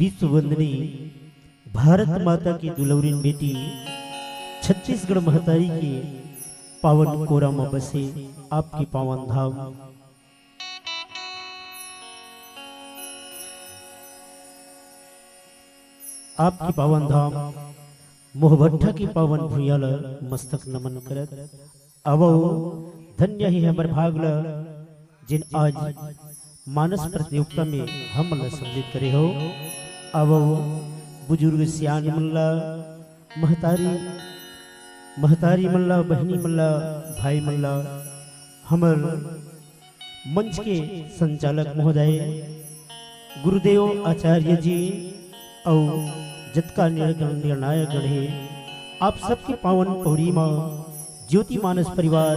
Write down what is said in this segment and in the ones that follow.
विश्व वंदनी भारत माता की दुलौरीन बेटी छत्तीसगढ़ महतारी के पावन कोरा में बसे आपकी पावन धाम आपकी पावन धाम मोहभट्ठा की पावन भूयाल मस्तक नमन करत अवो धन्य ही हमर भागल जिन आज मानस प्रतियोगिता में हम सम्मिलित करे हो। अवो बुजुर्ग सियान मल्ला महतारी मल्ला बहनी मल्ला भाई मल्ला हमर मंच के संचालक महोदय गुरुदेव आचार्य जी और जतका निर्णायक गण है आप सबके पावन पौड़ी माँ ज्योति मानस परिवार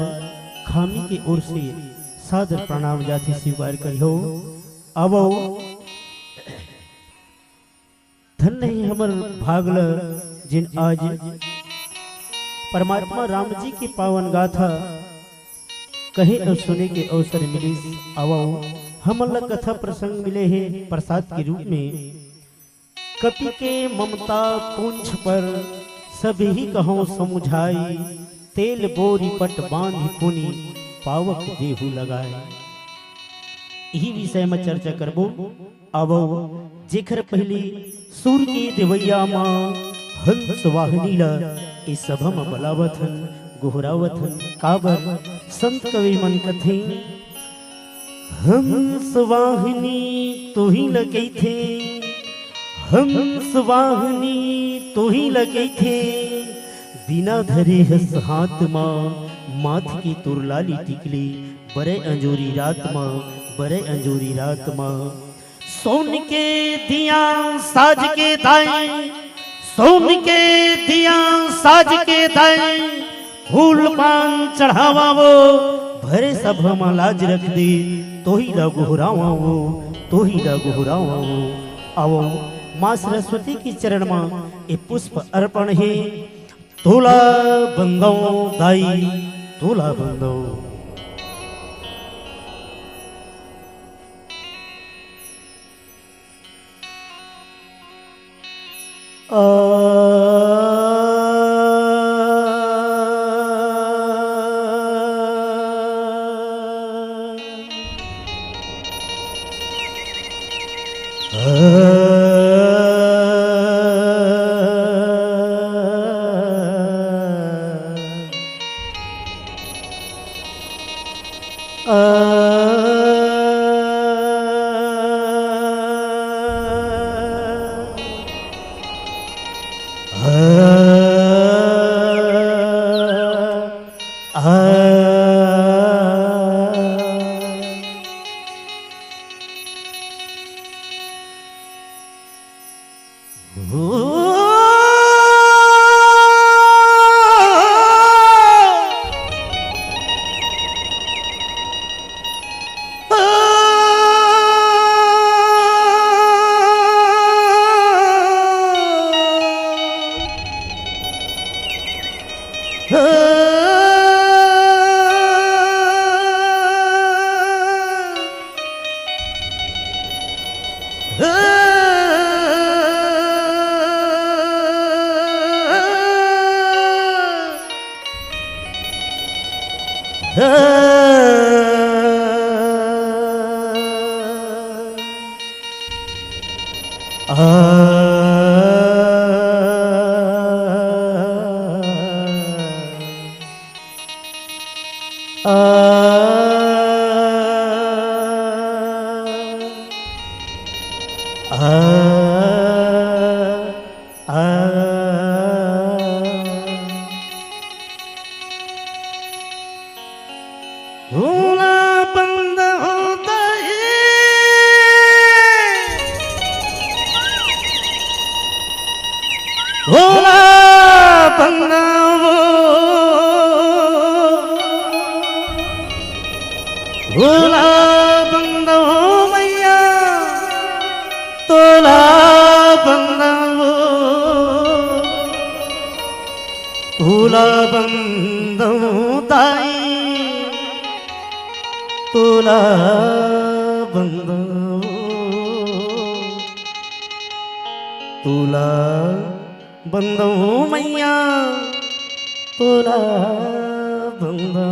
खामी के ओर से सादर प्रणाम जाति स्वीकार करियो। अब धन नहीं हमर भागल जिन आज परमात्मा राम जी की पावन गाथा कहे और सुने के अवसर मिले। अब हमल कथा प्रसंग मिले हैं प्रसाद के रूप में। कपि के ममता पूंछ पर सभी कहो समुझाई, तेल बोरी पट बांध पुनि पावक देहु लगाए। यही विषय में चर्चा करबो। अब जेखर पहली सूर के देवैया माँ हंस वाहिनी ला इस सभा में बलावथन गोहरावथन काबर संत कवि मन कथे। हंस वाहिनी तो ही लगे थे, हंस वाहिनी तो ही लगे थे, बिना धरे हस हाथ माँ माथ की तुरलाली टिकली। बरे अंजोरी रात माँ बरे अंजोरी रात माँ सोन के दिया साज के दाएं, सोन के दिया साज के दाएं, फूल पान चढ़ावा वो भरे सभा माँ लाज रख दे। तो ही ला गोहरावा वो तो ही ला गोहरावा वो। आओ माँ सरस्वती की चरण माँ ये पुष्प अर्पण है। तोला बंदो दाई तोला बंदो। तोला बंदो मैया तोला बंदो।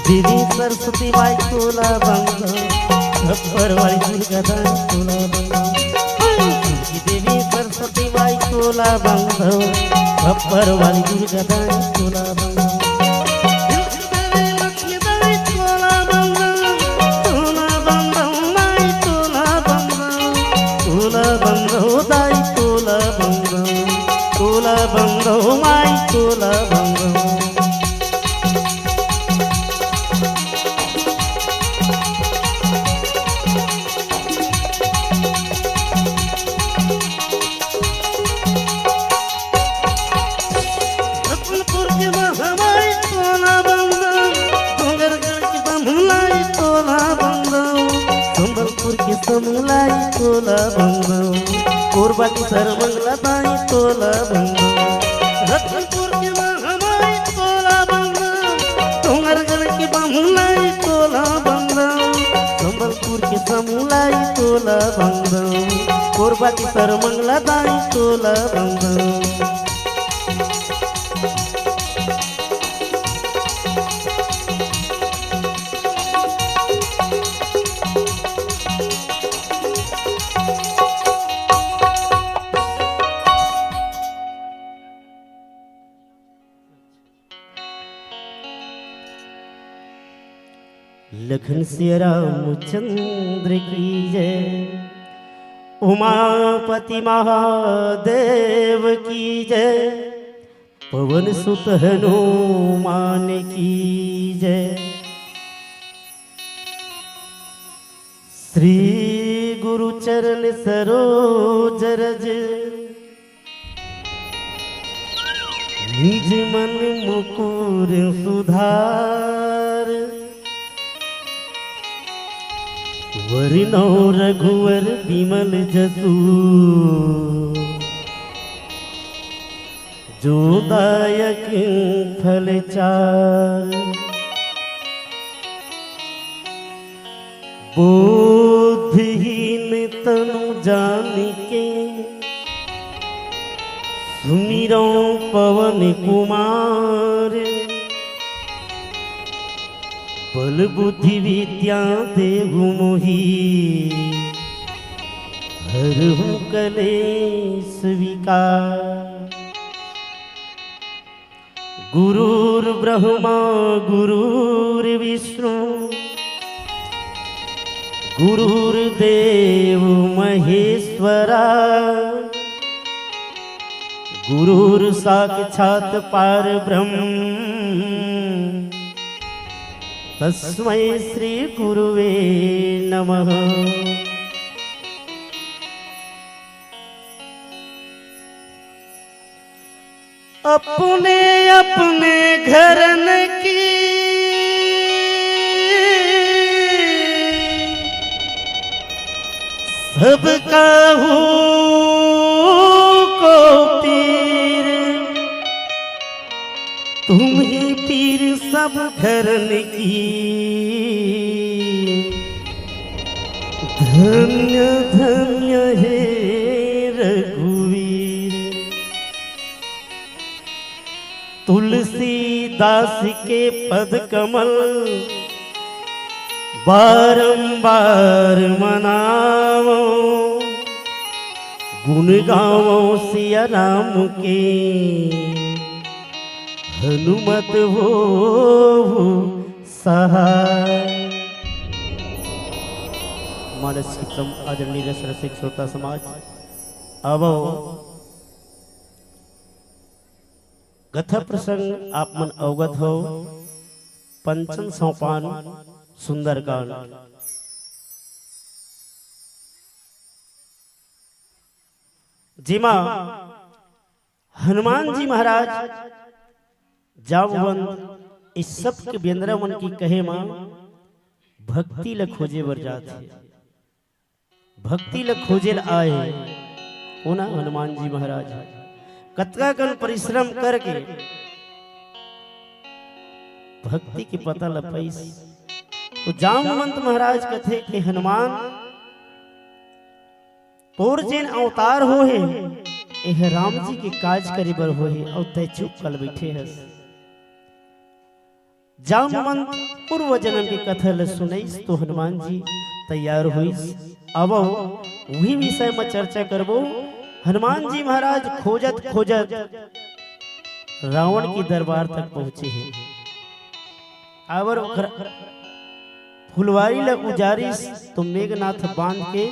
देवी सरस्वती माई तोला बंदो, खप्पर वाली दुर्गा दाई तोला बंदो। देवी सरस्वती माई तोला बंदो, खप्पर वाली दुर्गा दाई तोला बंदो। लक्ष्मी दाई तोला बंदो, तोला बंदो माई तोला बंदो, तोला बंदो दाई तोला बंदो, तोला बंदो माई तोला बंदो। समलाई तोला बंदो, कोरबा की सरमंगला दाई तोला बंदो। रतनपुर की महामाई तोला बंदो, डोंगरगढ़ की बमुलाई तोला बंदो, संबलपुर की समलाई तोला बंदो, कोरबा की सरमंगला दाई तोला बंदो। लखन सिया रामचंद्र की जय, उमापति महादेव की जय, पवन सुत हनुमान की जय। श्री गुरु चरण सरोज रज, निज मन मुकुर सुधार। वरिनो रघुवर विमल जसु, जो दायक फल चार। बोधहीन तनु जानिके, सुमिरो पवन कुमार। बल बुद्धि विद्या देहु मोहि, हरहु कलेश विकार। गुरुर् ब्रह्मा गुरुर्विष्णु, गुरुर्देव महेश्वरा। गुरुर् साक्षात् परब्रह्म, तस्मै श्री गुरुवे नमः। अपने अपने घरन की सबका हो को पीर, तुम ही पीर सब घरन की। धन्य धन्य है रघुवीर। तुलसीदास के पद कमल बारंबार मनावो, गुण गावो सिया राम के। हनुमत वो सहाय। मानस उत्तम आदरणीय रसिक श्रोता समाज, अब कथा प्रसंग आप मन अवगत हो। पंचम सोपान सुंदरकांड। जिमा हनुमान जी महाराज जामवंत इस सब के बेंद्रा मन की कहे मां भक्ति ल खोजे बर जाते, भक्ति ल खोजे ल आए होना हनुमान जी महाराज कतका कन परिश्रम करके भक्ति की पता ल पाइस। तो जामवंत महाराज कथे कि हनुमान तोर जेन अवतार हो है एह राम जी के काज करे बर हो है और तय चुप कल बैठे हस। जामवंत पूर्व जन्म की कथा ल सुनईस तो हनुमान जी तैयार हुईस। अब वही विषय में चर्चा करबो। हनुमान जी महाराज खोजत खोजत रावण की दरबार तक पहुंचे हैं। आवर फुलवारी ल उजारिस तो मेघनाथ बांध के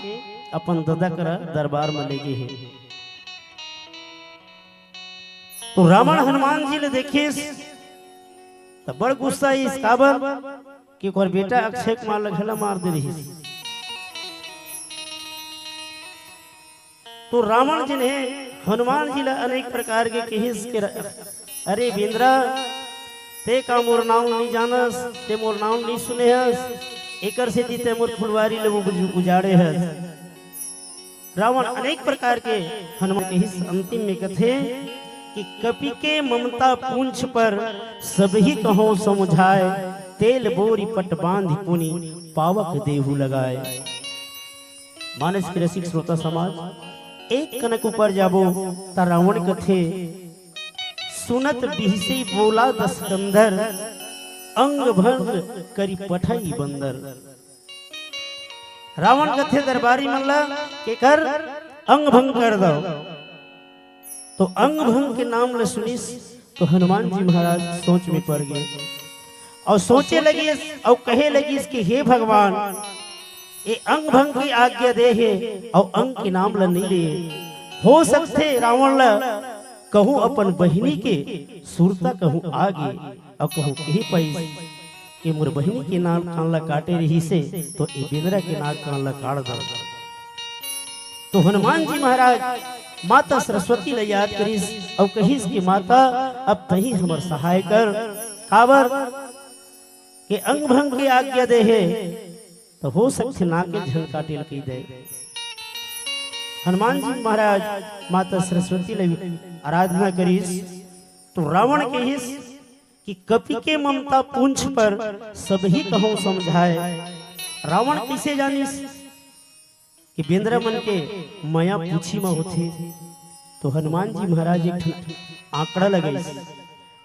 अपन ददा करा दरबार में ले गए हैं। तो रावण हनुमान जी ले देखिस तो बड़ गुस्सा इस काबर कि ओकर बेटा अक्षय कुमार लगला मार दे रही। तो रावण जी ने हनुमान जी ला अनेक प्रकार के कहिस के अरे बेंद्रा ते का मोर नाम नहीं जानस, ते मोर नाम नहीं सुने हस, एकर से जीते मोर फुलवारी ले उजाड़े हस। रावण अनेक प्रकार के हनुमान के हिस्स अंतिम में कथे कि कपि के ममता पूंछ पर सबही कहो समझाए, तेल बोरी पट बांध पुनि पावक देहु लगाए। मानस के रसिक श्रोता समाज एक कनक ऊपर जाबो ता रावण कथे सुनत बिहसी बोला दस कंधर, अंग भंग करी पठाई बंदर। रावण कथे दरबारी मल्ला के कर अंग भंग कर दो। तो अंग भंग के नाम ले सुनिस तो हनुमान जी महाराज सोच में पड़ गए और सोचे लगे और कहे लगी कि हे भगवान ये अंग भंग की आज्ञा दे है और अंग के नाम ल नहीं ले। हो सकते रावण ल कहूँ अपन बहिनी के सुरता कहूँ आगे और कहूँ कही पैस कि मोर बहिनी के नाक कान ला काटे रही से तो ए बेंद्रा के नाक कान ला काट दो। तो हनुमान जी महाराज माता सरस्वती ले याद करिस और कहिस कि माता अब तही हमर सहाय कर, काबर के अंग भंग के आज्ञा दे है तो हो सकते नाक के झंग काटे ल कही दे। हनुमान जी महाराज माता सरस्वती ले आराधना करिस तो रावण के हिस कि कपि के ममता पूंछ पर सबही कहो समझाए। रावण कैसे जानिस कि बेंद्रा मन के माया पूछी में होथे। तो हनुमान जी महाराज एक आंकड़ा लगाइस।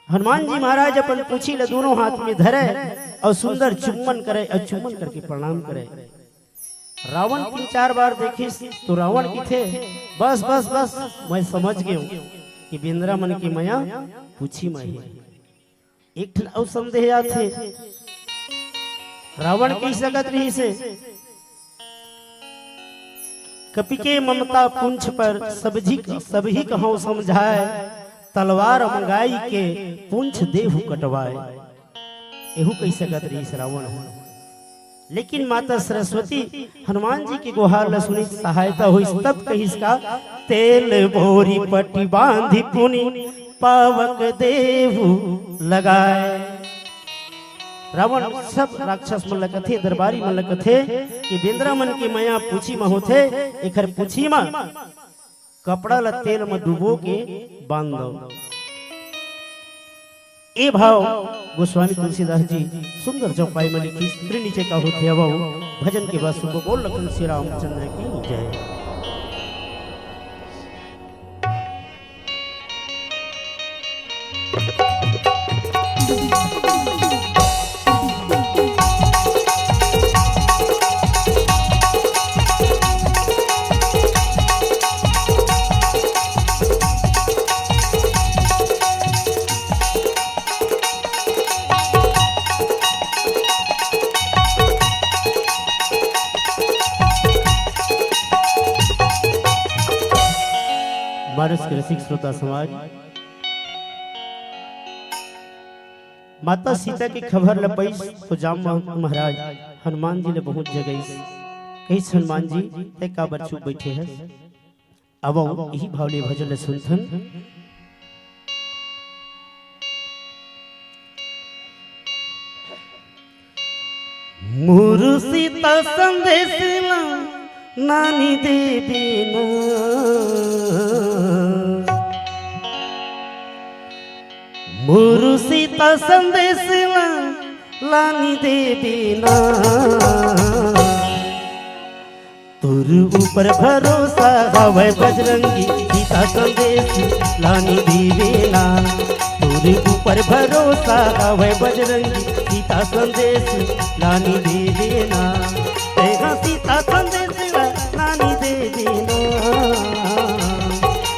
हनुमान जी महाराज अपन पूछी ले दोनों हाथ में धरे और सुंदर चुम्बन करे और चुम्बन करके प्रणाम करे। रावण 3-4 बार देखिस तो रावण की थे बस बस बस मैं समझ गया कि बेंद्रा मन की माया पूछी में है। एक और संदेह आते रावण की जगत रही से कपि के ममता पूंछ पर सबही कहो समझाए, तलवार मंगाई के पूंछ देहु कटवाए। एहू कैसे गत रही से रावण। लेकिन माता सरस्वती हनुमान जी की गुहार ल सुनी सहायता हुई तब कहिस का तेल बोरी पट्टी बांधी पुनि पावक देहु लगाए। रावण सब राक्षस मन कथे दरबारी मन कथे कि बेंद्रा मन की माया पूछी में होथे एकर पूछी में कपड़ा ल तेल में डुबो के बांध दो। ए भाव गोस्वामी तुलसीदास जी सुंदर चौपाई में लिखी फिर नीचे का होते अब भजन के बाद सुबह बोल लखन श्री रामचंद्र की जय। रसिक श्रोता समाज, माता सीता की खबर लपैस तो जाम महाराज हनुमान जी ने बहुत जगह कही हनुमान जी ते का बच्चू बैठे हैं। अब यही भावले भजन सुनथन। मुरु सीता संदेश नानी देवी ना, मुरु सीता संदेश लानी देवी ना, तुर ऊपर भरोसा हवे बजरंगी सीता संदेश लानी देवी ना, तुर ऊपर भरोसा हवे बजरंगी सीता संदेश लानी देवी ना, तेगा सीता संदेश लानी देवी ना,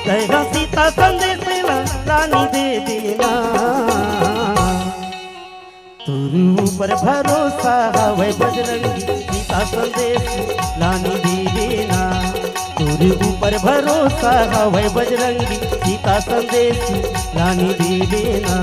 तेगा सीता संदेश लानी देवी ना, तुरु पर भरोसा हवे बजरंगी सीता संदेश लानी देवी ना, तुरु पर भरोसा हवे बजरंगी सीता संदेश लानी देवी ना।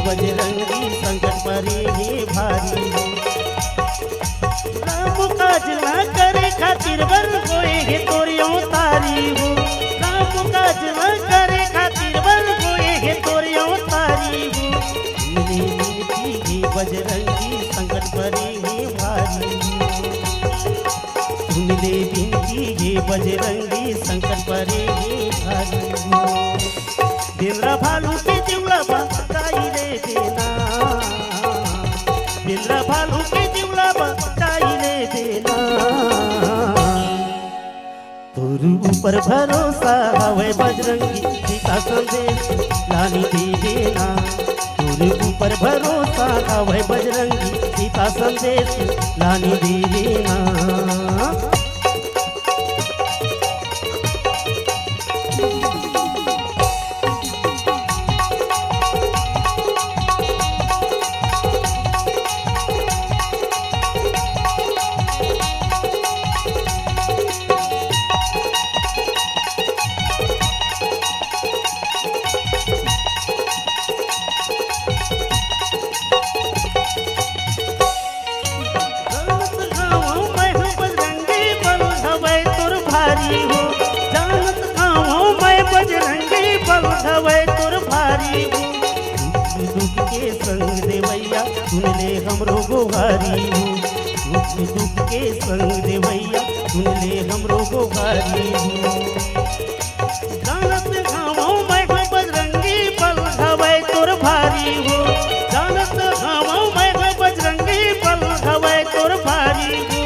बजरंगी संकट परे हे भारी हो, राम काज ना करे खातिर बर होए हे तोरी अवतारी हो, राम काज ना करे खातिर बर होए हे तोरी अवतारी हो, मेरी विनती हे बजरंगी संकट परे हे भारी हो, मेरी विनती हे बजरंगी संकट परे हे भारी हो, दिलरा भालू के जीवला बताई रे देना, दिलरा भालू के जीवला बताई रे देना, तुरु ऊपर भरोसा हवे बजरंगी सीता संदेश लानी देवी ना, तुरु ऊपर भरोसा हवे बजरंगी सीता संदेश लानी देवी ना। बजरंगी बल हवे तुर भारी हो, दुख के संग देवैया सुन ले हमरो गोहारी हो, दुख के संग देवैया सुन ले हमरो गोहारी हो, जानत गावो मैं बजरंगी बल हवे तुर भारी हो, जानत गावो मैं बजरंगी बल हवे तुर भारी हो,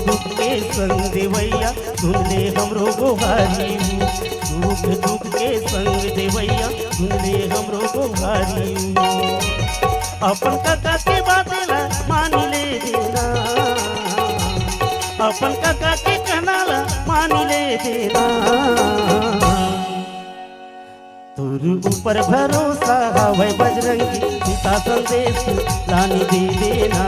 दुख के संग देवैया सुन ले हमरो गोहारी हो, दुख के संग देवैया सुन ले हमरो गोहारी हो, अपन काका के बातेला मान ले देना, अपन काका के कहनाला मान ले देना, तुरु ऊपर भरोसा हवे बजरंगी सीता संदेश लानी देवी ना,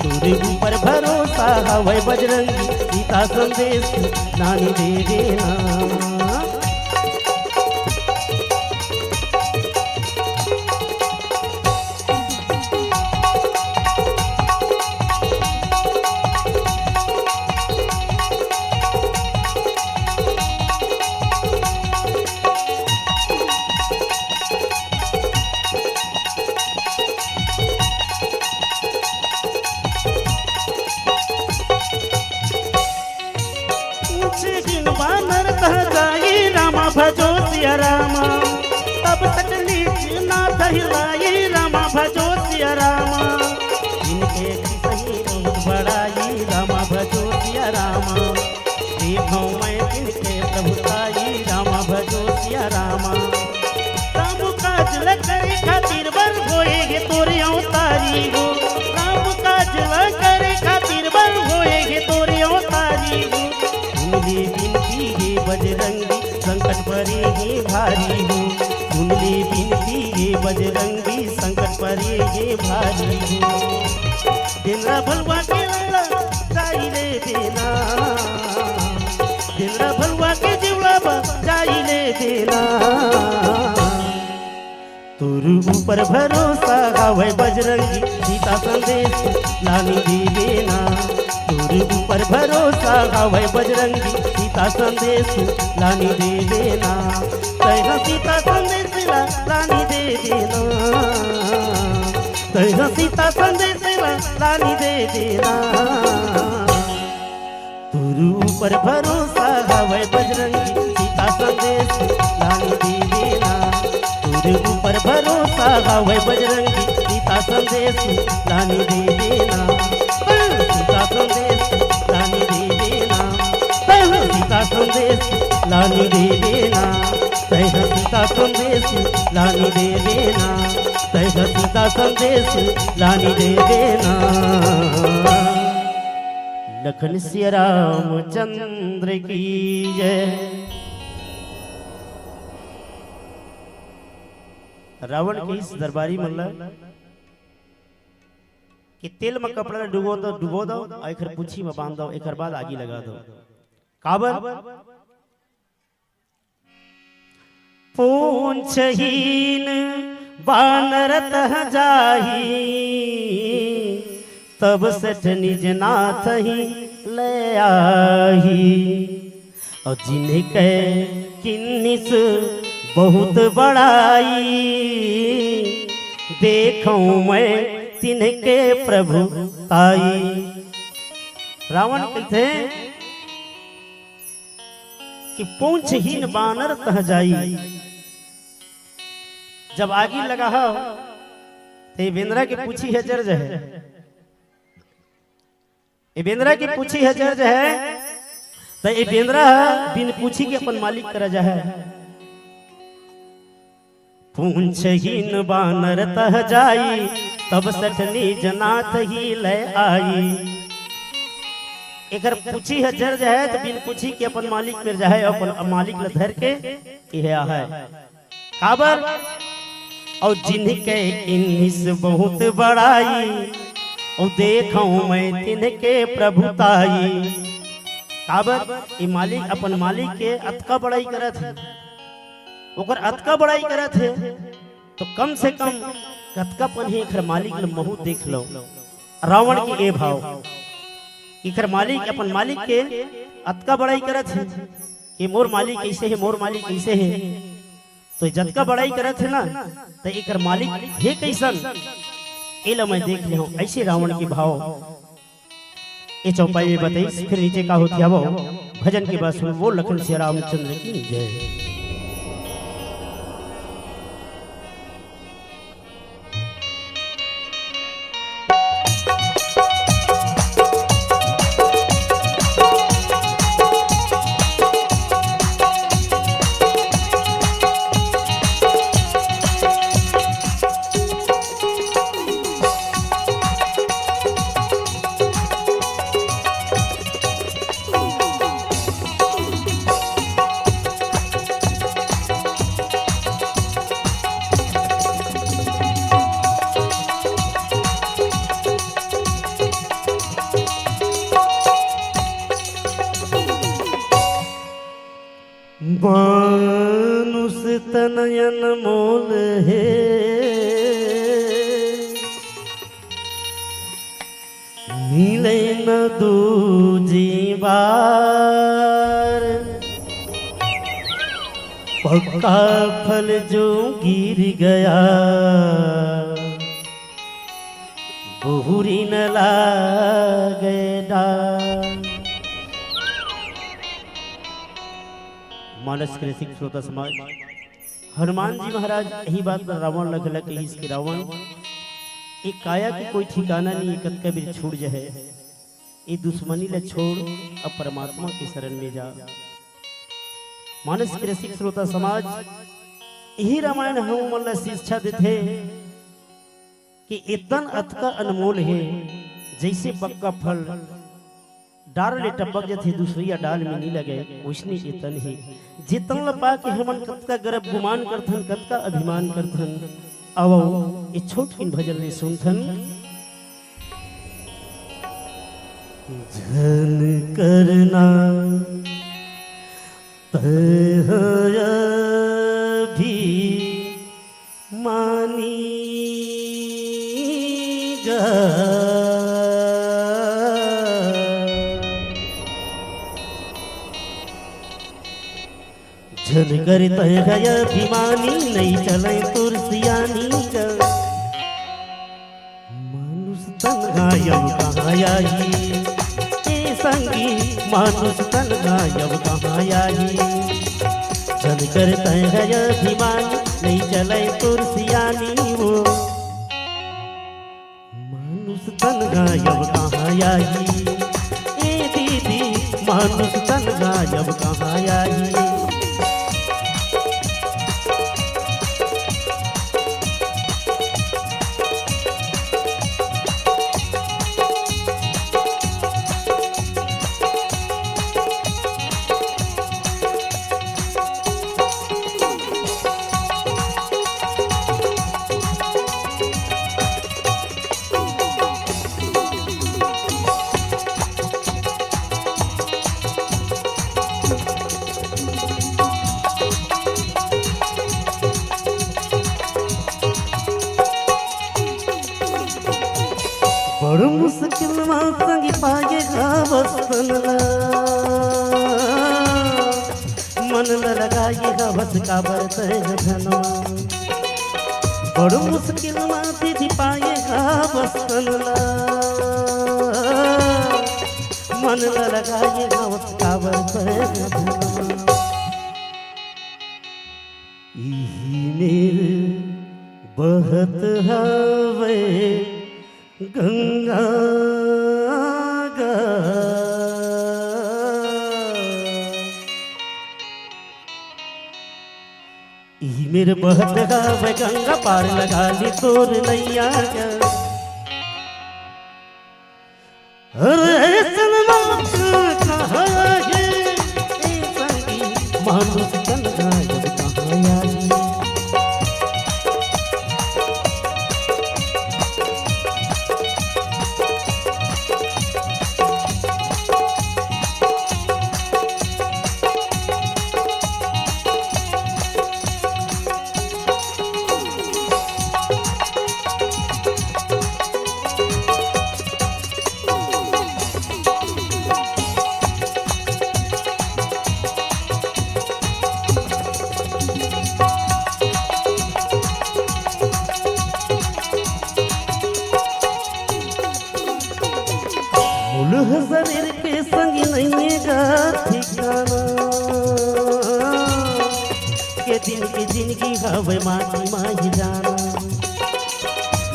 तुरु ऊपर भरोसा हवे बजरंगी सीता संदेश लानी देवी ना। सिया रामा, तब तक नीच नाथ हिलाई रामा भजो सिया रामा। इनके सही बहुत बड़ाई रामा भजो सिया रामा, देखो मैं इनके प्रभुताई रामा भजो सिया रामा। राम काज ल करे खातिर बर होएगे तोरे अवतारी हो, राम काज ल करे खातिर बर होएगे तोरे अवतारी हो। सुन ले बिनती हे बजरंगी संकट परे हे भारी हो, सुन ले बिनती हे बजरंगी संकट परे हे भारी हो। दिलरा भलवा के लल्ला जाई ले देना, दिलरा भलवा के जीवड़ा जाई ले देना। तोर ऊपर भरोसा गावे बजरंगी सीता संदेश लानी दे देना। तोर ऊपर भरोसा गावे बजरंगी सीता संदेश लानी दे देना। तैना सीता संदेश लानी दे देना, तैना सीता संदेश लानी दे देना। तोर ऊपर भरोसा गावे बजरंगी सीता संदेश लानी दे देना। तोर ऊपर भरोसा गावे बजरंगी सीता संदेश लानी दे देना। सीता संदेश लानी दे देना, सीता संदेश लानी दे देना, सीता संदेश लानी दे देना, सीता संदेश लानी दे देना। लखन सिया रामचंद्र की जय। रावण के इस दरबारी मल्ला कि तेल में कपड़ा डुबो दो, एकर पूछी में बांध दो, एकर बाद आगी लगा दो। काबर पूंछहीन बानर तह जाही, तब सेठ निज नाथ ही ले आही। और जिनके किन्निस बहुत बड़ाई, देखूं मैं तिनके प्रभु ताई। रावण कहते कि पूंछहीन बानर तह जाई। जब आगी लगा हो तो बेंद्रा की पूछी है जर्ज है, बेंद्रा की पूछी है जर्ज है, तो ये बेंद्रा बिन पूछी के अपन मालिक कर जा है। पूंछहीन बानर तह जाई, तब सठनी जनाथ ही ले आई। एकर पूछी है जर्ज है तो बिन पूछी के अपन मालिक मिल जाए, अपन मालिक ल धर के यह है काबर। और जिनके इन्निस बहुत बड़ाई, और देखूं मैं तिनके प्रभुताई। काबर ये मालिक अपन मालिक के अतका बड़ाई करत है, ओकर अतका बड़ाई करत है, तो कम से कम कतकापन ही एकर मालिक ल महू देख लो। रावण के ए भाव इकर मालिक अपन मालिक के अतका बड़ाई करत है कि मोर मालिक कैसे है, मोर मालिक कैसे है। तो जतका बड़ाई करत है ना, तो एकर मालिक हे कैसन एला मैं देख ले हूं। ऐसे रावण के भाव ये चौपाई में बताई। फिर नीचे का होती है वो भजन के बाद सुन वो लखन सिया रामचंद्र की जय। मानुष तनयन मोल है, मिले न दूजी बार। पक्का फल जो गिर गया, बहुरी न लागे डार। मानस कृषि श्रोता समाज हनुमान जी महाराज यही बात पर रावण लगल कही इसके रावण एक काया की कोई ठिकाना नहीं, एक का भी छूट जाए, ये दुश्मनी ले छोड़ अब परमात्मा की शरण में जा। मानस के रसिक श्रोता समाज यही रामायण हम मन शिक्षा देते कि इतन अथ का अनमोल है, जैसे पक्का फल डाल ले टपक जाते दूसरी डाल में नहीं लगे, वैसने इतन है जितन लपा के हमन कत का गर्भ गुमान करथन, कत का अभिमान करथन। अब ये छोट किन भजन ने सुनथन। जन करना भी मानी जा, जन करता है अभिमानी नहीं चले तुरसियानी का। मानुष तन गायब कहाँ आई ए संगी, मानुष तन गायब कहाँ आई। जन करता है अभिमानी नहीं चले तुरसियानी वो, मानुष तन गायब कहाँ आई ए दीदी, मानुष तन गायब कहाँ आई। बड़ मुश्किल संग पाएगा वस्तनला, मन न लगाएगा बस का बरतन धनवा। बड़ मुश्किल दीदी पाएगा वस्तनला, मन न लगाएगा बस का बरतन धनवा। यही मेरे बहत हवे गंगा गा, मेरे बहत गावे गंगा पार लगा ली तोर नैया गा। अरे सलमान कहाँ है ए संगी, मानुष तन गायब कहाँ आई। शरीर के संग नहीं गा ठिकाना, के दिन की जिंदगी हवे माटी माही जाना।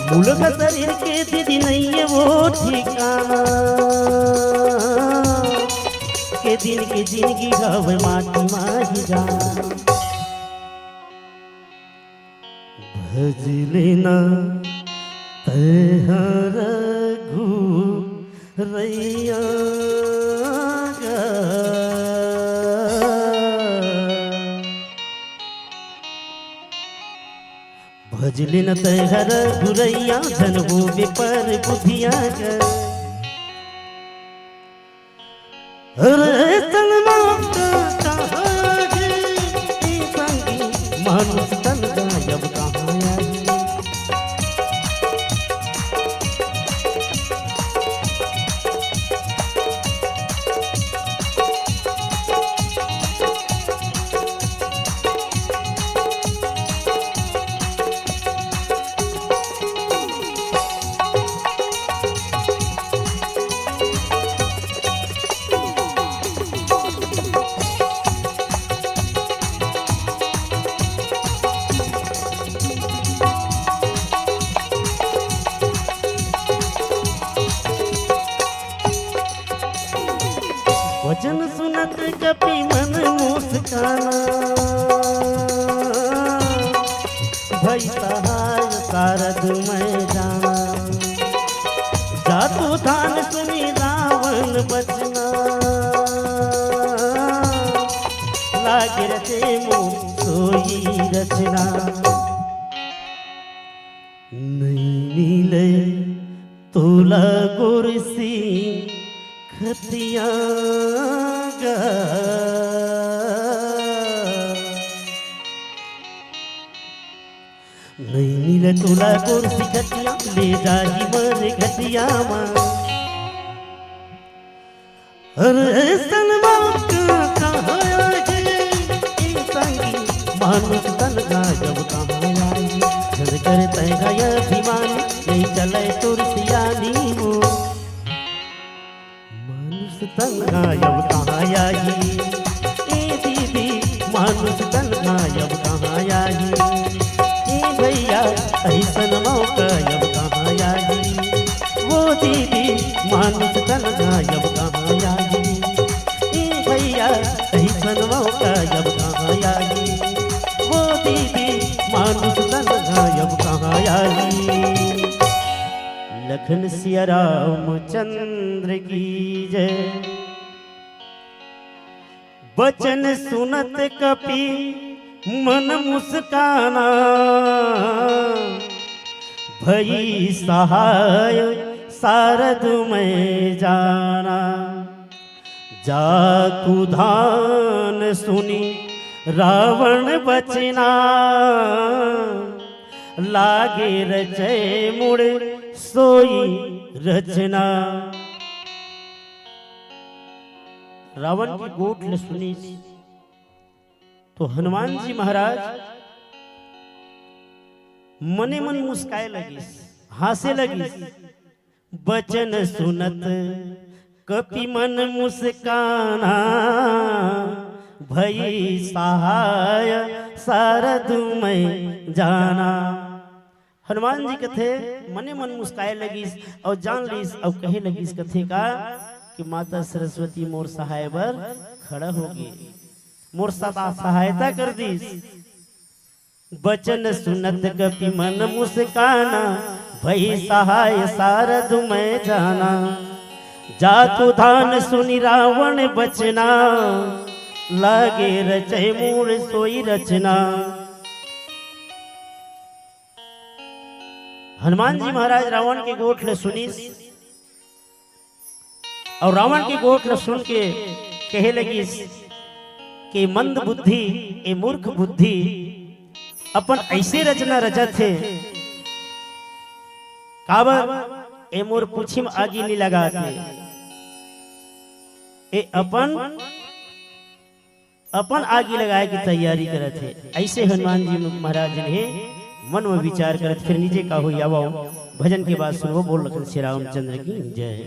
मूल का शरीर के दीदी नहीं है वो ठिकाना, के दिन की जिंदगी हवे माटी माही जाना। भज लेना तैहर रैया गा, भजले न तैहर गुरैया धनबो बेपर बुधिया गा। अरे सलमान कहाँ है संगी, मानुष तन गायब कहाँ आई। भई सहाय सारद मैं जाना। जातु धान सुनी रावण बचना, लागे रचे मोर सोई रचना। नहीं मिले तोला गुरसी खतिया गा, नहीं मिले तोला गुरसी खतिया, ले जाही मर घटिया मां। अरे सलमा का कहाँ आई संगी, मानुष तन गायब कहाँ आई। झड़ कर तैगा अभिमान, नहीं चले तुरसियानी वो। मानुष तन गायब कहाँ आई, ए दीदी मानुष तन गायब कहाँ आई। ए भैया ऐसन मौका अब कहाँ आई, वो दीदी मानुष तन गायब कहाँ आई। ए भैया ऐसन मौका अब कहाँ आई, वो दीदी मानुष तन गायब कहाँ आई। लखन सिया रामचंद्र की जय। बचन सुनत कपि मन मुस्काना, भई सहाय सारद में जाना। जाकु धान सुनी रावण बचना, लागे रचे मुड़ सोई रचना। रावण की गोठ सुनी तो हनुमान जी महाराज मने मन मुस्काए लगी, हंसे लगी। बचन सुनत कपि मन मुस्काना, भई सहाय सारद में जाना। हनुमान जी कथे मने मन मुस्काए लगी और जान लीस और कहे लगी कथे का कि माता सरस्वती मोर सहाय बर खड़ा होगी, मोर सदा सहायता कर दी। बचन सुनत कपि मन मुस्काना, भई सहाय सारद में जाना। जातु धान सुनि रावण बचना, लागे रचे मूल सोई रचना। हनुमान जी महाराज रावण की गोठ ले सुनी और रावण की गोठ ले सुन के कहे लगी कि मंद बुद्धि ए मूर्ख बुद्धि अपन ऐसे रचना रचत थे। काबर ए मोर पूछी में आगी नहीं लगाते, ए अपन आगी लगाए की तैयारी करत थे। ऐसे हनुमान जी महाराज ने मन में विचार करत फिर नीचे का हो आवो भजन के बाद सुनो। बोल लखन श्री रामचंद्र की जय।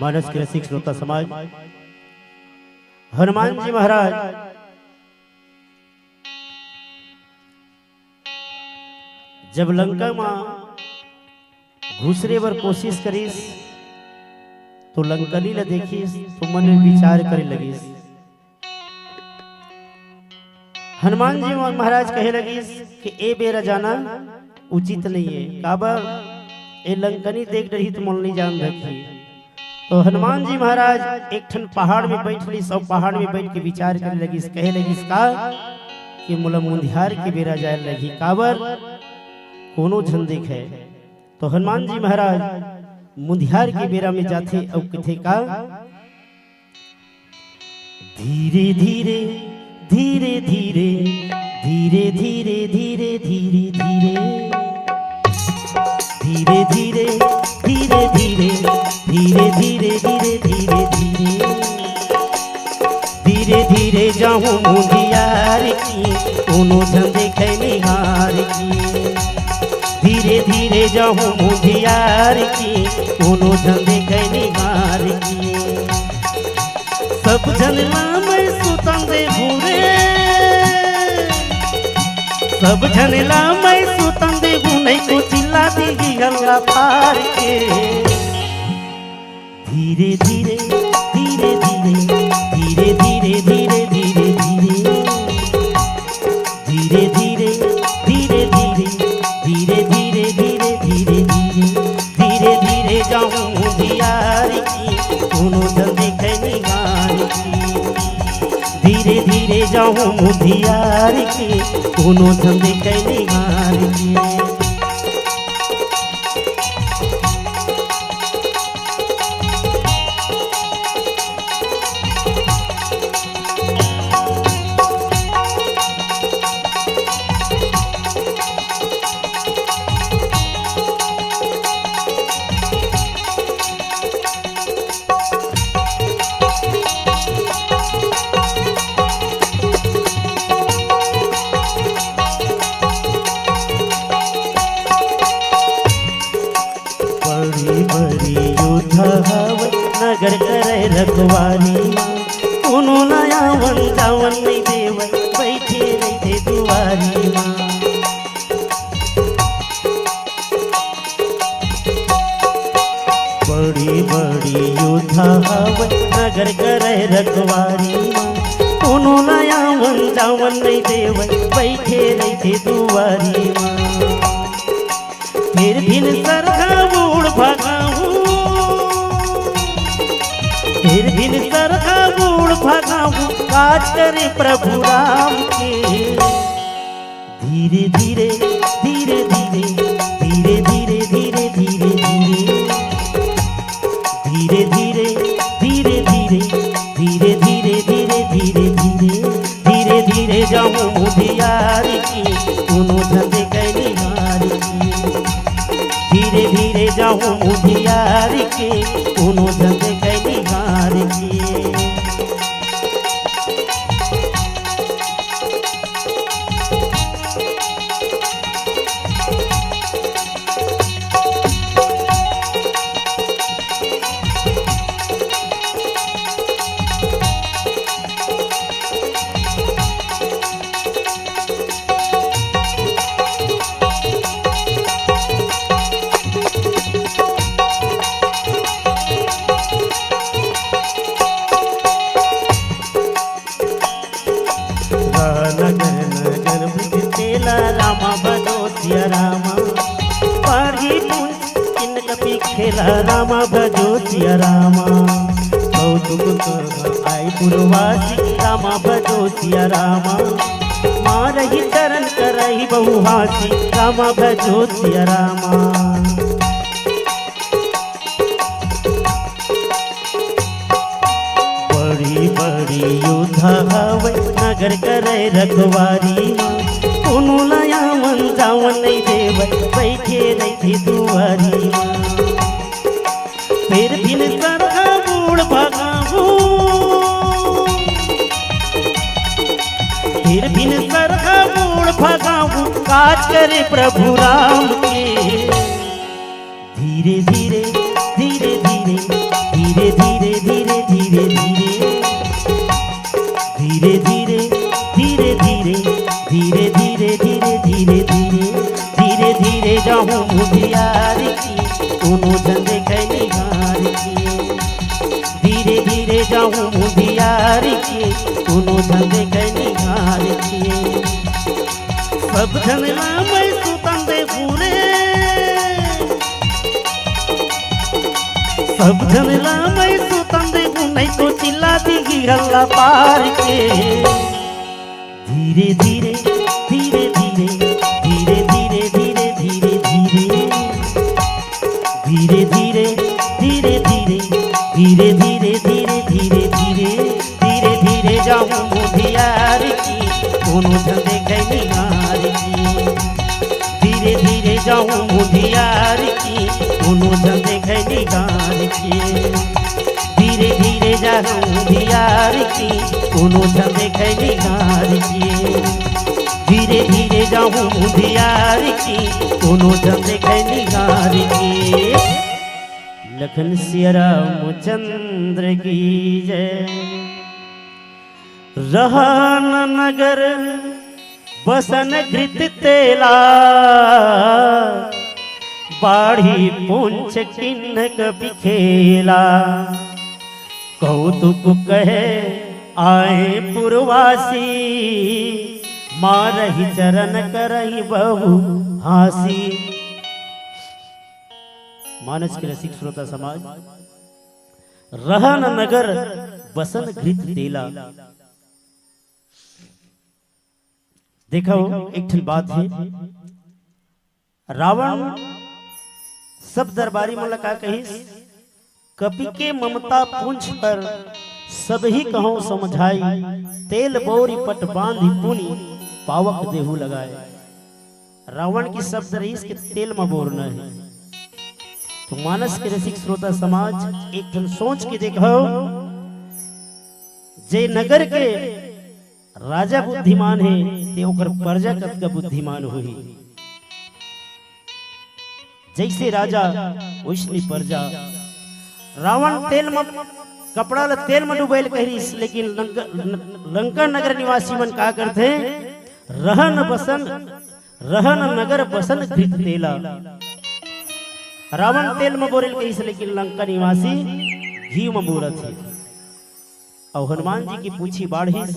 मानस के रसिक श्रोता समाज, हनुमान जी महाराज जब लंका में घुसरे बर कोशिश करीस तो लंकनी ला देखीस तो मन में विचार करे लगिस। हनुमान जी महाराज कहे लगिस कि ए बेरा जाना उचित नहीं है, काबर ए लंकनी देख रही तो मन नहीं जान रखी। तो हनुमान जी महाराज एक ठन पहाड़ में बैठ ली, सब पहाड़ में बैठ के विचार करे लगी। कहे लगी का कि मोला मुंदिहार के बेरा जाए लगी, काबर कोनो झन देखे। तो हनुमान जी महाराज मुंदिहार के बेरा में जाते और कथे का धीरे धीरे धीरे धीरे धीरे धीरे धीरे धीरे धीरे धीरे धीरे धीरे धीरे धीरे धीरे धीरे धीरे धीरे जाऊं मुंदियार की कोनो धंधे खैनी हार की। धीरे धीरे जाऊं मुंदियार की कोनो धंधे खैनी हार की। सब जनला मैं सुतन दे घूरे, सब जनला मैं सुतन दे नहीं को चिल्ला देगी गला पार के। धीरे धीरे धीरे धीरे धीरे धीरे धीरे धीरे धीरे धीरे धीरे धीरे धीरे धीरे धीरे धीरे धीरे धीरे धीरे जाऊं मुंदियार की कोनो धंधे खैनी हार की। धीरे धीरे जाऊं मुंदियार की कोनो धंधे खैनी हार की। बड़ी बड़ी योद्धा नगर करे रखवारी कोनो नया वन जावन नहीं देव बैठे रहते दुआरी माँ। बड़ी बड़ी योद्धा नगर करे रखवारी माँ कोनो नया वन जावन नहीं देव बैठे रहते दुआरी माँ। फिर बिन सरखा बूढ़ भगाऊं, फिर बिन सरखा बूढ़ भगाऊं काज करे प्रभु राम के। धीरे धीरे धीरे धीरे धीरे धीरे धीरे धीरे धीरे धीरे धीरे धीरे धीरे धीरे धीरे धीरे धीरे धीरे धीरे जाऊं मुंदियार की कोनो धंधे खैनी हार की। धीरे धीरे जाऊं मुंदियार की कोनो धंधे खैनी हार की। रामा भजो सिया रामा पारी पुंज किन कपी खेला रामा भजो सिया रामा। कौतुक आई पुरवासी रामा भजो सिया रामा। मारही चरण करही बहुहासी रामा भजो सिया रामा। बड़ी बड़ी योद्धा हवे नगर करे रखवारी माँ कोनो नया मन जावन नहीं देव बैठे रहते दुआरी माँ। फिर बिन सरखा बूढ़ भगाऊं, फिर बिन सरखा बूढ़ भगाऊं काज करे प्रभु राम के। धीरे धीरे धीरे धीरे धीरे धीरे धीरे धीरे धीरे धीरे धीरे धीरे धीरे धीरे धीरे धीरे धीरे धीरे धीरे जाऊं मुंदियार की कोनो धंधे खैनी हार की। धीरे धीरे जाऊं मुंदियार की कोनो धंधे खैनी हार की। सब जनला मैं सुतन दे पूरे, सब जनला मैं सुतन दे नहीं तो चिल्ला देगी गला पार के। धीरे धीरे धीरे धीरे धीरे धीरे धीरे धीरे धीरे धीरे धीरे धीरे धीरे धीरे धीरे धीरे धीरे धीरे धीरे जाऊं मुंदियार की कोनो धंधे खैनी हार की। धीरे धीरे जाऊं मुंदियार की कोनो धंधे खैनी हार की। धीरे धीरे जाऊं मुधियार की कोनो जन देखे निगार की धीरे धीरे जाऊं मुधियार की कोनो जन देखे निगार की लखन सिया रामचंद्र की जय रहन नगर बसन घृत तेला बाढ़ी पूंछ किन्न कपि खेला कौतुक कहे आए पुरवासी मारही चरण करही बहु हासी। मानस के रसिक श्रोता समाज रहन नगर बसन घृत तेला। देखो एक ठन बात है रावण सब दरबारी मन का कहिस कपि के ममता पूंछ पर सब ही कहो समझाई तेल बोरी पट बांधी पुनी पावक देहु लगाए। रावण की शब्द रईस के तेल में बोरना है। तो मानस के रसिक श्रोता समाज एक ठन सोच के देखो जे नगर के राजा बुद्धिमान है ते ओकर प्रजा कतका बुद्धिमान होही। जैसे राजा वैसनी प्रजा। रावण तेल में कपड़ा ल तेल में डुबैल कहिस लेकिन लंका नगर निवासी मन का करथे रहन नगर बसन घृत तेला। रावण तेल में बोरेल कहिस लेकिन लंका निवासी घी में बोरत है। और हनुमान जी की पूछी बाढ़िस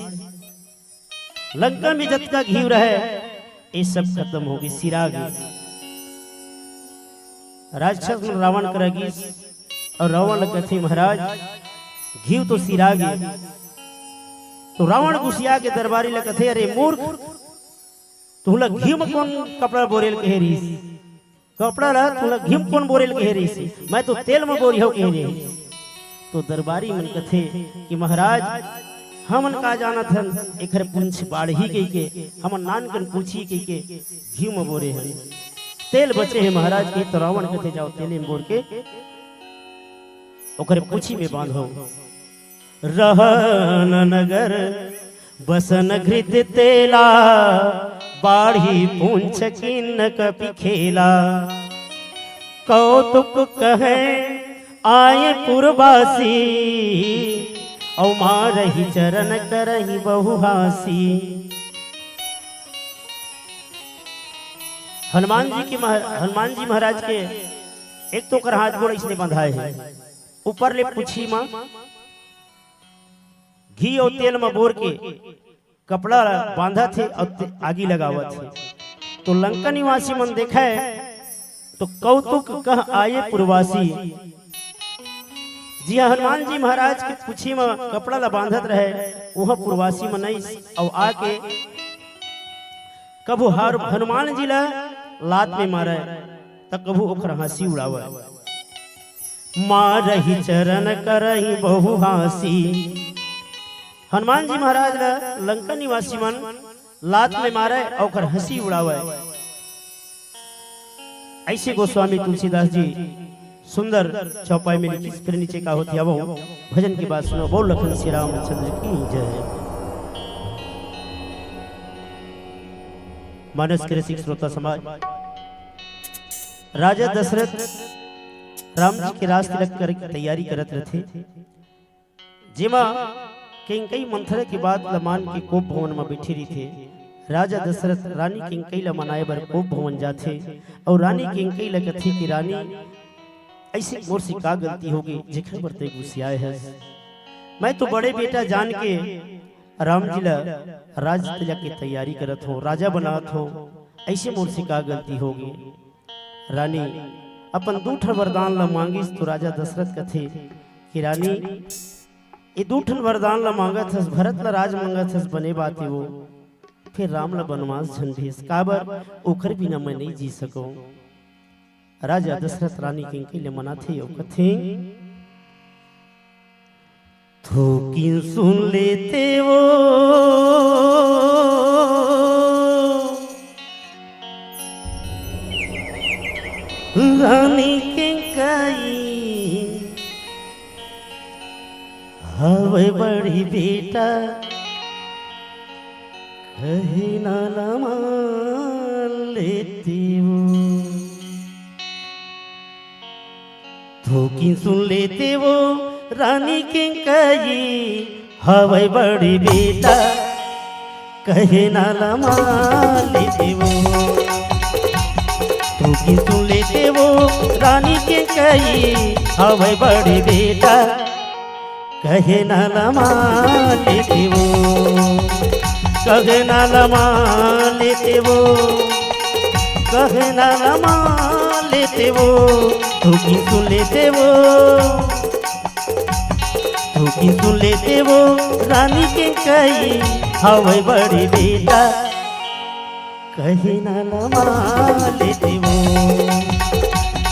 लंका में जतका घी रहे ये सब खत्म हो गई सिरा गई। राक्षस रावण करेगी और रावण कहते महाराज घी तो सिरा गई। तो रावण गुस्सिया के दरबारी ल कथे अरे मूर्ख तुला घी में कौन कपड़ा बोरेल कह रही कपड़ा रहा तुला घी में कौन बोरेल कह रही मैं तो तेल में बोरी हो कह रही। तो दरबारी मन कथे कि महाराज हमन का जाना थन एकर पूंछ बाढ़ ही गई के हमन नान कन पूछी के घी में बोरे हैं तेल बचे हैं महाराज के। तो रावण कथे जाओ तेल में बोर के ओकर पूछी में बांधो। रहन नगर बसन घृत तेला बाढ़ी पूंछ किन्न कपि खेला कौतुक कहे आए पुरवासी औ मारही चरण करही बहु हासी। हनुमान जी महाराज के एक तो कर हाथ गोड़ इसने बंधाए है ऊपर ले पूछी मां घी और तेल में बोर के कपड़ा बांधा थे और आगी लगावा थे। तो लंका निवासी मन देखा है तो कौतुक कह आए पुरवासी। जी हनुमान जी महाराज के पूछी में कपड़ा ला बांधत रहे वह पुरवासी में नहीं और आके कबू हर हनुमान जी ला लात में मारे तब कबू ओकर हंसी उड़ावे मारही चरण करही बहु हासी। हनुमान जी महाराज ला लंका निवासी मन लात में मारे और ओकर हंसी उड़ावे। ऐसे गोस्वामी तुलसीदास जी सुंदर चौपाई में लिखी। फिर नीचे का होती है वो भजन की बात सुनो। बोल लखन श्री रामचंद्र की जय। मानस के रसिक श्रोता समाज राजा दशरथ राम जी के राज तिलक कर तैयारी करत रहे जेमा किंकई मंथरा के बाद लमान के कोप भवन में बैठी रही थे। राजा दशरथ रानी किंकई ला मनाए बर कोप भवन जाते और रानी किंकई ला कथी की रानी ऐसी मोर से का गलती होगी जेखर पर ते गुस्सियाए है। मैं तो बड़े बेटा जान के राम जी ला राज तिलक की तैयारी करत हो राजा बनात हो ऐसे मोर से का गलती होगी। रानी अपन दूठन वरदान ला मांगिस तो राजा दशरथ कथे कि रानी ये दूठन वरदान ला मांगत हस भरत ला राज मांगत हस बने बाते वो फिर राम ला बनवास झंझेस काबर ओकर बिना मैं नहीं जी सको। राजा दशरथ रानी किंकई ले मना थे ओ कथे थोकिन सुन लेते वो रानी किंकई हवे बेटा कहे नाला मान लेते वो धोखी सुन लेते वो रानी के कही हवाई बड़ी बेटा कहे नाला मान लेते वो धोखी सुन लेते वो रानी के कही हवाई बड़ी बेटा कहे नाला मान लेते वो कहे नाला मान लेते वो कहे नाला मान लेते वो धोखी सुन लेते वो धोखी सुन लेते वो रानी के कही हवाई बड़ी बेटा कहे नाला मान लेते वो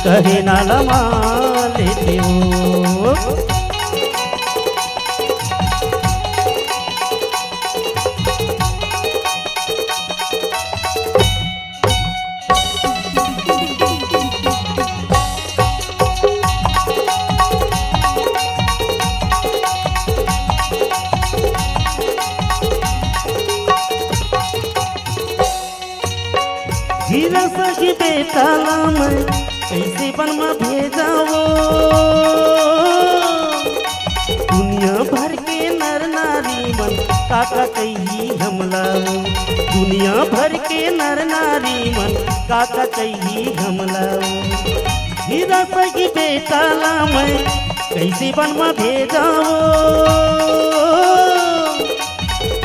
कहे नाला मान लेते वो हीरा सखी बेटा मैं कैसे बनवा भेजाओ दुनिया भर के नर नारी मन काका कही हमलाओ दुनिया भर के नर नारी मन काका कही हमलाओ हीरा सखी बेटा मैं कैसे बनवा भेजाओ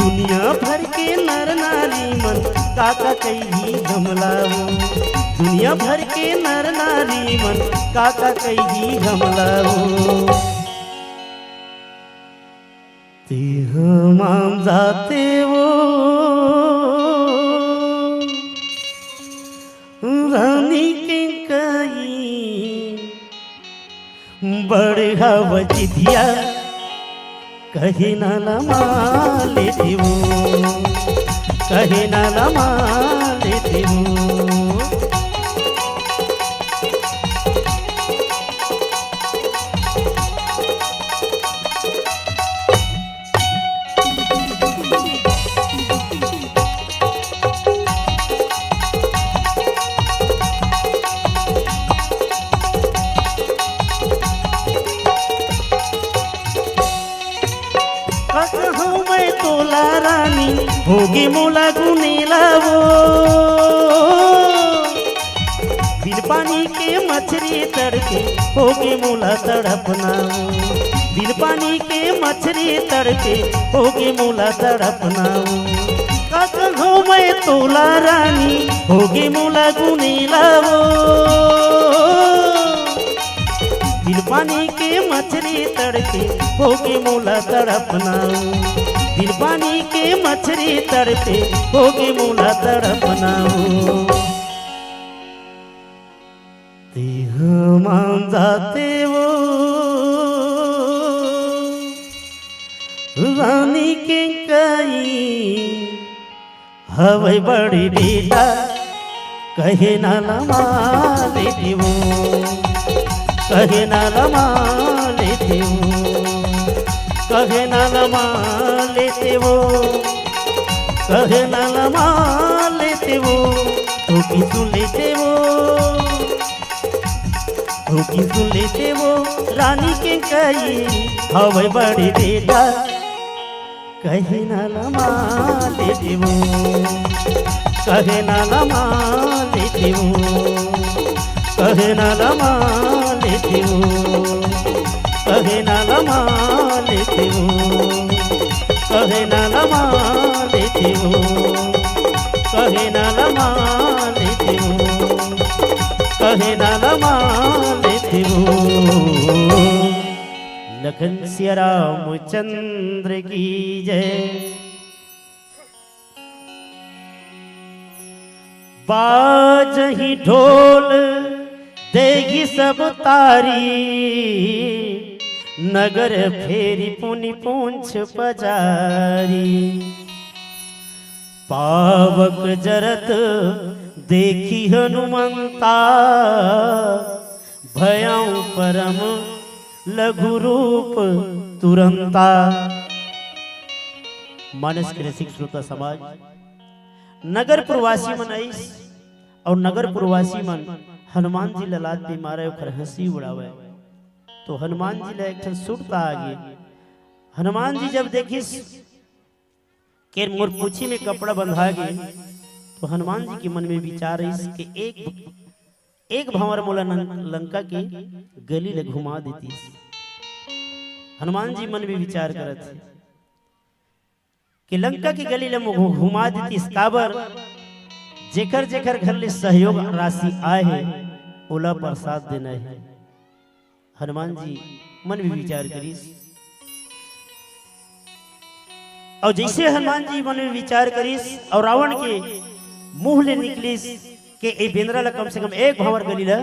दुनिया भर के नर नारी मन काका कही हमलाओ दुनिया भर के नर नारी मन काका कही हमलाओ ते हम जाते वो रानी के कही बड़े हवा जिदिया कहे नाला मान लेते वो कहे नाला मान लेते वो मैं तोला रानी होगी मोला गुनेला वो बिन पानी के मछली तड़के होगी मोला तड़पना बिन पानी के मछली तड़के होगी मोला तड़पना कहूँ मैं तोला रानी होगी मोला गुनेला वो बिन पानी के मछली तड़के होगी मोला तड़पना बिन पानी के मछली तड़पे होगी मोला तड़पना ते हम जाते वो रानी के कही हवाई बड़ी बेटा कहे नाला मान लेते वो कहे नाला मान लेते वो कहे नाला मान लेते वो कहे नाला मान लेते वो धोखी सुन लेते वो धोखी सुन लेते वो रानी के कही हवाई बड़ी बेटा कहे नाला मान लेते वो कहे नाला मान लेते वो कहे नाला मान लेते वो कहे नाला मान लेते वो कहे नाला मान लेते वो कहे नाला मान लेते वो कहे नाला मान लेते वो लखन सिया रामचंद्र की जय बाजही ढोल देगी सब तारी नगर फेरी पुनि पूंछ पजारी पावक जरत देखी हनुमंता भयाऊं परम लघु रूप तुरंता मानस के रसिक श्रोता समाज, नगर प्रवासी मन आइस और नगर प्रवासी मन हनुमान जी ललाट पे मारे ओकर हंसी उड़ावे। तो हनुमान जी ले एक ठन सुरता आगे। हनुमान जी जब देखिस के मोर पूछी में कपड़ा बंधा गए, तो हनुमान जी के मन में विचार इस कि एक भंवर मोला लंका के गली ले घुमा देती। हनुमान जी मन में विचार करत थे कि लंका की गली ले घुमा देती काबर जेकर जेकर घर ले सहयोग राशि आए है ओला प्रसाद देना है। हनुमान जी मन में विचार करीस और जैसे हनुमान जी मन में विचार करीस और रावण के मुंह ले निकलिस के ए बेंद्रा ला कम से कम एक भंवर गली ला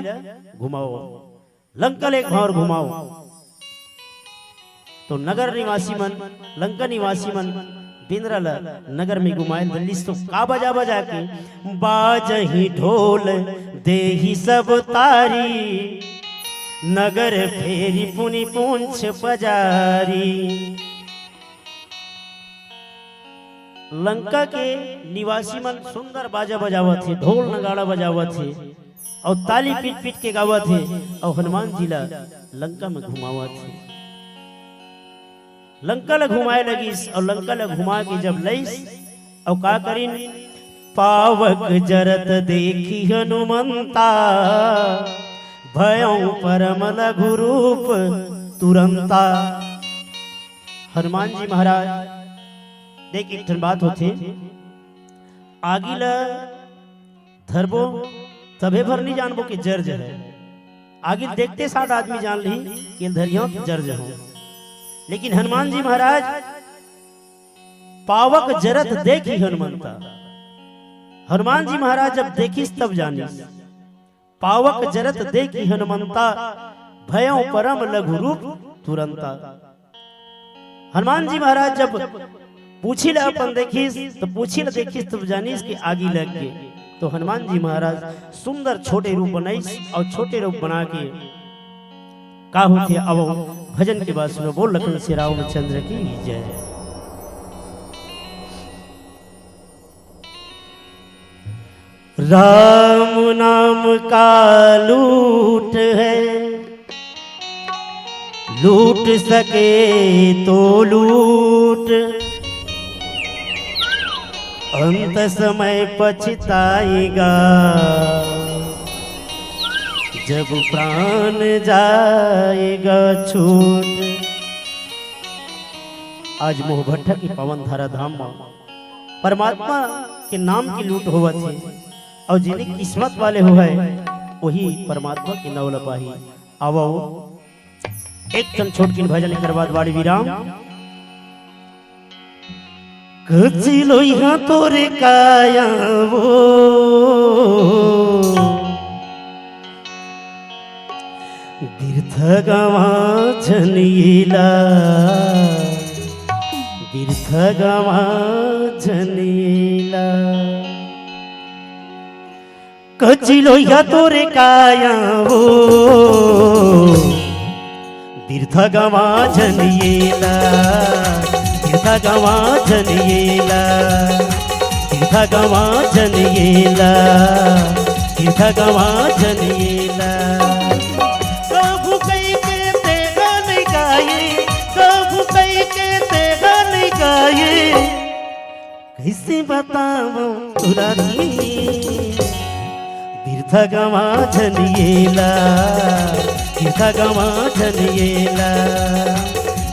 घुमाओ, लंका ले एक भंवर घुमाओ। तो नगर निवासी मन, लंका निवासी मन बेंद्रा ला नगर में घुमाए दलिस। तो का बजा बजा के बाजही ढोल देही सब तारी, नगर फेरी पुनि पूंछ पजारी। लंका के निवासी मन सुंदर बाजा बजावत थे, ढोल नगाड़ा बजावत थे और ताली पीट पीट के गावत थे और हनुमान जी ला लंका में घुमावत थे। लंका ला घुमाए लगिस और लंका ला घुमा के जब लईस और का करीन पावक जरत देखी हनुमंता, भयों परम लघु रूप तुरंता। हनुमान जी महाराज देख एक ठन बात होते, आगी ला धरबो तबे भर नहीं जानबो कि जर्ज है। आगे देखते साथ आदमी जान ली कि धरियों जर्ज हो। लेकिन हनुमान जी महाराज पावक जरत देखी हनुमंता। हनुमान जी महाराज जब देखिस तब जानिस, पावक जरत देखी हनुमंता, भयों परम लघु रूप तुरंता। हनुमान जी महाराज जब पूछी ला अपन देखिस तो पूछी ला देखिस तब जानिस कि आगी लग के। तो हनुमान जी महाराज सुंदर छोटे रूप बनाइस और छोटे रूप बना के का होते अब भजन के बाद सुनो। बोल लखन श्री रामचंद्र की जय। राम नाम का लूट है, लूट सके तो लूट, अंत समय पछताएगा जब प्राण जाएगा छूट। आज मोहभट्टा की पवन धारा धाम में परमात्मा के नाम की लूट होवत है और जिन्हें किस्मत वाले हो है वही परमात्मा की नवल पाही। आवो एक क्षण छोट की भजन कर बाद बाड़ी विराम। कच्ची लोइहा तोरे काया वो बिरथ गवा झनीला, बिरथ गवा झनीला। कच्ची लोइहा तोरे काया वो बिरथ गवा झनीला, बिरथ गवा झनीला, बिरथ गवा झनीला, बिरथ गवा झनीला। कभू कई के तेगा नहीं गाये, कभू कई के तेगा नहीं गाये, कैसे बताऊं तुरानी बिरथ गवा झनीला, बिरथ गवा झनीला,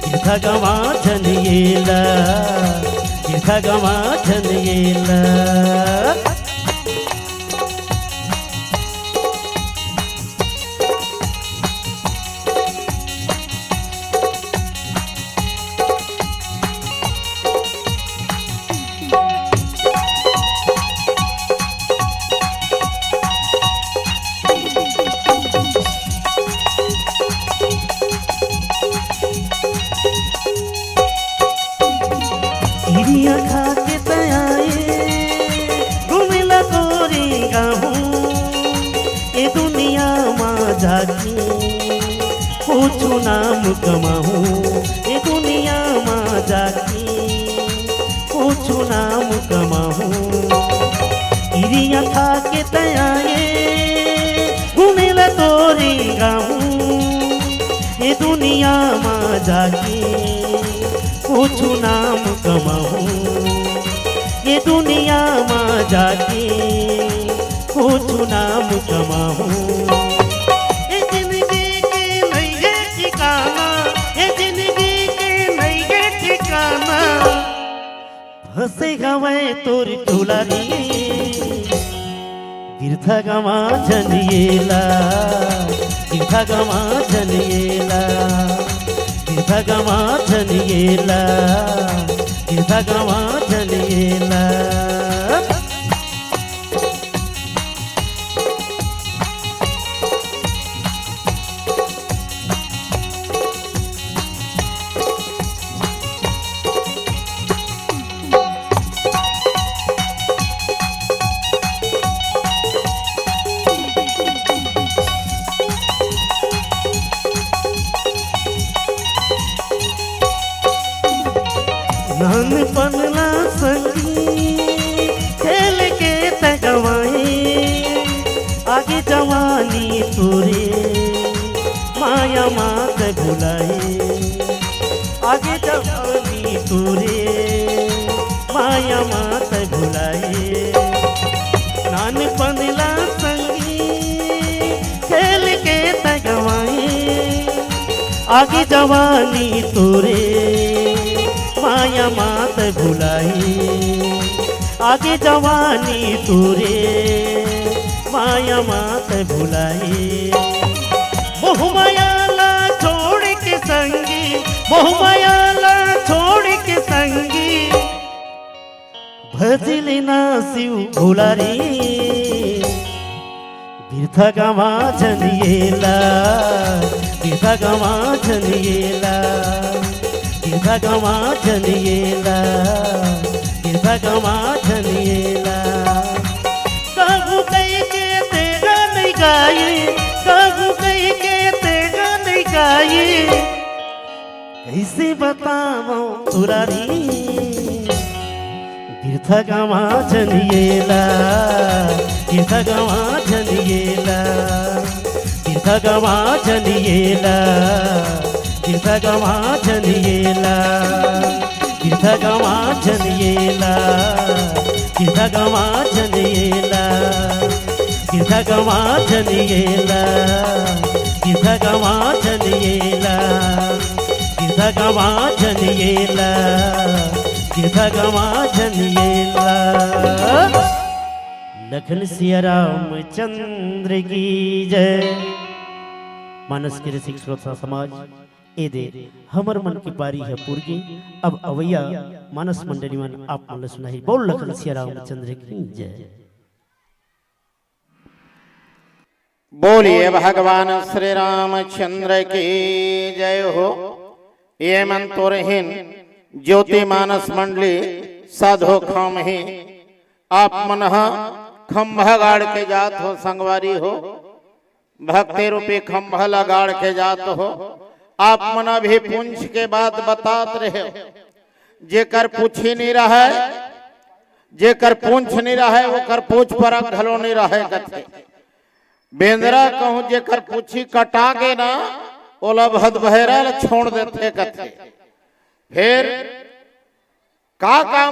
बिरथ गवा झनीला, बिरथ गवा झनीला। हिरिया खाके तयाए घुमिला तोरी गाहूं, ए दुनिया माँ जाकी पूछू नाम कमाहूं, ए दुनिया माँ जाकी दुनिया में जाके पूछू नाम कमाऊं, ये दुनिया में जाके पूछू नाम कमाऊं। ये जिंदगी के नहीं है ठिकाना, ये जिंदगी के नहीं है ठिकाना, फंसे गवे तोर टोलारी तीर्था गमा जनिएला, तीर्था गमा जनिएला, तीर्था गमा जनिएला, तीर्था गमा जनिएला। नानपनला संगी खेल के तगवाए, आगे जवानी तोरे माया मात भुलाए, आगे जवानी तोरे माया मात भुलाए। नानपनला संगी खेल के तगवाए, आगे जवानी तोरे माया मात भुलाई, आगे जवानी तोरे माया मात भुलाई। मोह मायाला छोड़ के संगी, मोह मायाला छोड़ के संगी, भजले ना शिव भुलारी तीर्था गमा जनिएला, तीर्था गमा जनिएला, तीर्था गमा जनिएला, तीर्था गमा जनिएला। कहूँ कहीं के तेगा नहीं गाये, कहूँ कहीं के तेगा नहीं गाये, कैसे बताओ तुरारी तीर्था गमा जनिएला, तीर्था गमा जनिएला, तीर्था गमा जनिएला, तीर्था गमा जनिएला, तीर्था गमा जनिएला, तीर्था गमा जनिएला, तीर्था गमा जनिएला, तीर्था गमा जनिएला, तीर्था गमा जनिएला, तीर्था गमा जनिएला। लखन सिया रामचंद्र की जय। मानस के रसिक श्रोता समाज ए दे हमर मन की पारी है पूर्गी। अब अवैया मानस मंडली मन आप मन सुनाई। बोल लखन सिया रामचंद्र की जय। बोलिए भगवान श्री रामचंद्र की जय हो। ये मंतुरहीन ज्योति मानस मंडली साधो खाम ही आप मन खंभा गाड़ के जात हो, संगवारी हो, भक्ति रूपी खंभा लगाड़ के जात हो। आप मन अभी पूंछ के बात बतात रहे, जेकर पूछी नहीं रहा है, जेकर पूंछ नहीं रहा है, वो कर पूछ पर घलो नहीं रहे कथे। बेंद्रा कहूं जेकर पूछी कटा के ना ओला भद बहरा छोड़ देते कथे। फिर का काम